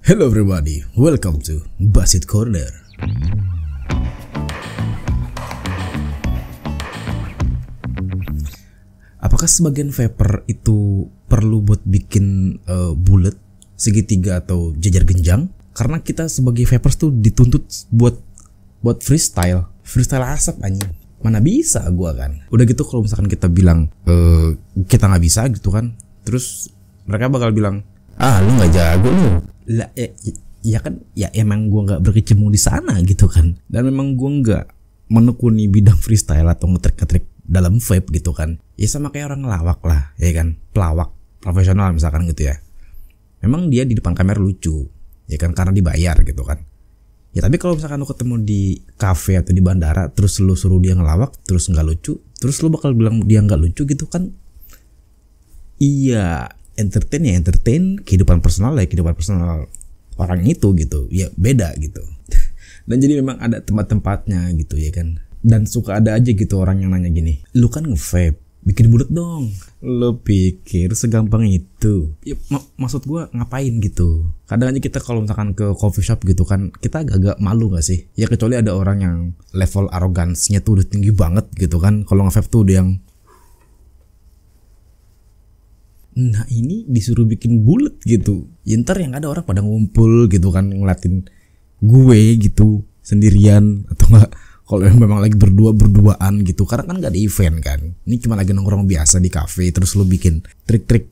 Hello everybody, welcome to Basit Corner. Apakah sebagian vapor itu perlu buat bikin bulat, segitiga atau jajar genjang? Karena kita sebagai vapors tuh dituntut buat freestyle asap anjing. Mana bisa gua kan. Udah gitu kalau misalkan kita bilang kita nggak bisa gitu kan, terus mereka bakal bilang, lu nggak jago lu. Lah ya kan, ya emang gua nggak berkecimpung di sana gitu kan. Dan memang gua nggak menekuni bidang freestyle atau ngetrik dalam vape gitu kan. Ya sama kayak orang ngelawak lah, ya kan, pelawak profesional misalkan gitu ya. Memang dia di depan kamera lucu, ya kan, karena dibayar gitu kan. Ya tapi kalau misalkan lu ketemu di cafe atau di bandara, terus lu suruh dia ngelawak, terus nggak lucu, terus lu bakal bilang dia nggak lucu gitu kan. Iya, entertain, kehidupan personal orang itu gitu, ya beda gitu. Dan jadi memang ada tempat-tempatnya gitu ya kan. Dan suka ada aja gitu orang yang nanya gini, lu kan nge-vape, bikin bulat dong. Lu pikir segampang itu? Ya, maksud gua ngapain gitu. Kadang aja kita kalau misalkan ke coffee shop gitu kan, kita agak malu gak sih? Ya kecuali ada orang yang level arogansnya tuh udah tinggi banget gitu kan. Kalau nge-vape tuh udah yang, nah ini disuruh bikin bulat gitu. Ya ntar yang ada orang pada ngumpul gitu kan, ngeliatin gue gitu sendirian, atau enggak kalau memang lagi berduaan gitu, karena kan gak ada event kan. Ini cuma lagi nongkrong biasa di cafe, terus lu bikin trik-trik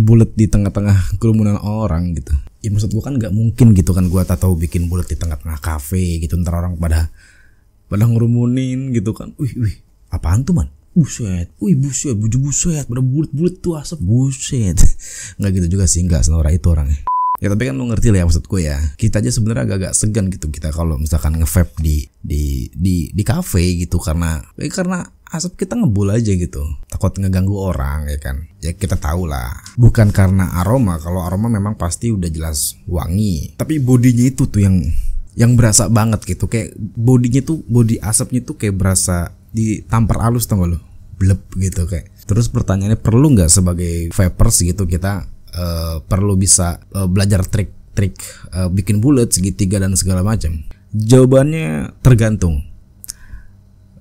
bulat di tengah-tengah kerumunan orang gitu. Ya maksud gua kan gak mungkin gitu kan gua tahu bikin bulat di tengah-tengah cafe gitu, ntar orang pada ngerumunin gitu kan. Wih, apaan tuh man? Buset, buset, pada bulat-bulat tuh asap, buset. Nggak gitu juga sih, nggak senorak itu orangnya. Ya tapi kan lu ngerti lah ya maksud gue ya. Kita aja sebenarnya agak-agak segan gitu kita kalau misalkan nge-vape di cafe gitu, karena asap kita ngebul aja gitu. Takut ngeganggu orang ya kan. Ya kita tahu lah, bukan karena aroma. Kalau aroma memang pasti udah jelas wangi. Tapi bodinya itu tuh yang berasa banget gitu. Kayak body asapnya tuh kayak berasa ditampar halus, tau gak lu? Blep gitu kayak. Terus pertanyaannya, perlu nggak sebagai vapers gitu kita perlu bisa belajar trik-trik bikin bulat, segitiga dan segala macam? Jawabannya tergantung.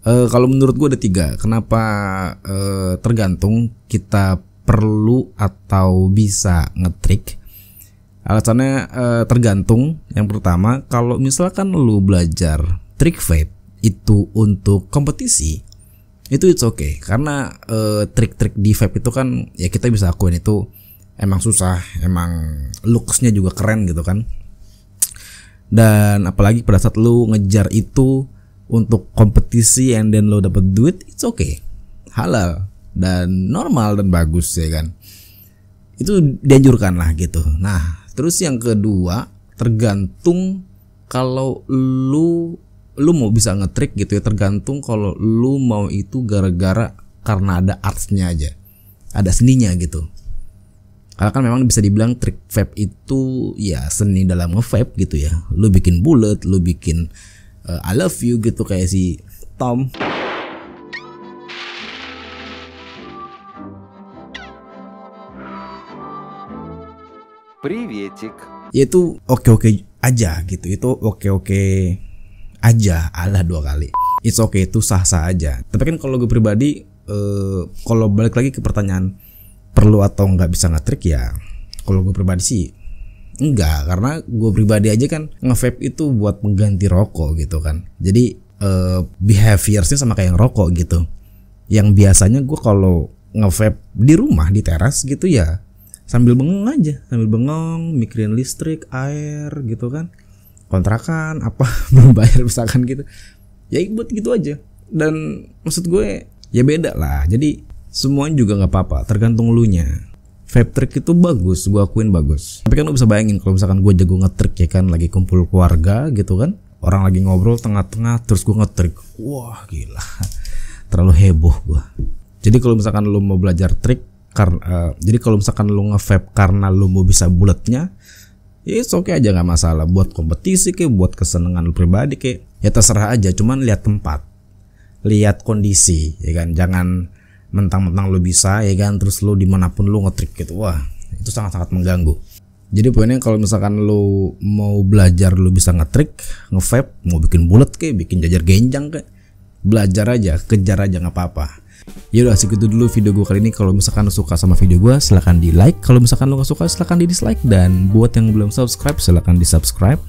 Kalau menurut gue ada 3. Kenapa tergantung kita perlu atau bisa ngetrik? Alasannya tergantung. Yang pertama, kalau misalkan lu belajar trik vape itu untuk kompetisi, itu it's okay. Karena trik-trik di vape itu kan ya kita bisa akuin itu emang susah, emang looksnya juga keren gitu kan. Dan apalagi pada saat lu ngejar itu untuk kompetisi and then lu dapet duit, it's okay, halal dan normal dan bagus ya kan. Itu dianjurkan lah gitu. Nah terus yang kedua, tergantung kalau lu mau bisa ngetrik gitu ya. Tergantung kalau lu mau itu gara-gara karena ada artsnya aja, ada seninya gitu. Karena kan memang bisa dibilang trik vape itu ya seni dalam nge-vape gitu ya. Lu bikin bulat, lu bikin I love you gitu kayak si Tom. Приветик. Ya itu oke-oke aja gitu. Itu oke-oke aja, alah 2 kali. It's okay, itu sah-sah aja. Tapi kan kalau gue pribadi, kalau balik lagi ke pertanyaan perlu atau nggak bisa ngetrik, ya kalau gue pribadi sih enggak. Karena gue pribadi aja kan nge-vape itu buat mengganti rokok gitu kan. Jadi behaviorsnya sama kayak yang rokok gitu. Yang biasanya gue kalau nge-vape di rumah di teras gitu ya sambil bengong aja, mikirin listrik, air gitu kan, kontrakan apa belum bayar misalkan gitu. Ya buat gitu aja. Dan maksud gue ya beda lah. Jadi semuanya juga nggak apa-apa, tergantung lu nya. Vape trick itu bagus, gue akuin bagus. Tapi kan lu bisa bayangin kalau misalkan gue jago ngetrik ya kan, lagi kumpul keluarga gitu kan, orang lagi ngobrol tengah-tengah terus gue ngetrik, wah gila, terlalu heboh gue. Jadi kalau misalkan lu mau belajar trik jadi kalau misalkan lu nge-vape karena lu mau bisa bulatnya, ya oke aja, nggak masalah. Buat kompetisi kayak buat kesenangan lu pribadi kayak, ya terserah aja. Cuman lihat tempat, lihat kondisi ya kan. Jangan mentang-mentang lu bisa ya kan, terus lu dimanapun lu ngetrik gitu, wah itu sangat-sangat mengganggu. Jadi poinnya kalau misalkan lu mau belajar, lu bisa nge-trick, nge-vape, mau bikin bulat kayak, bikin jajar genjang kayak, belajar aja, kejar aja, nggak apa-apa. Ya udah, segitu dulu video gue kali ini. Kalau misalkan lu suka sama video gue, silahkan di like. Kalau misalkan lu gak suka, silahkan di dislike. Dan buat yang belum subscribe, silahkan di subscribe.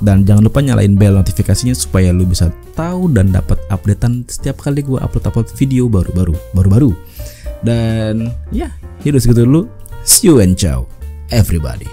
Dan jangan lupa nyalain bell notifikasinya supaya lu bisa tahu dan dapat updatean setiap kali gue upload video baru. Dan ya udah segitu dulu. See you and ciao everybody.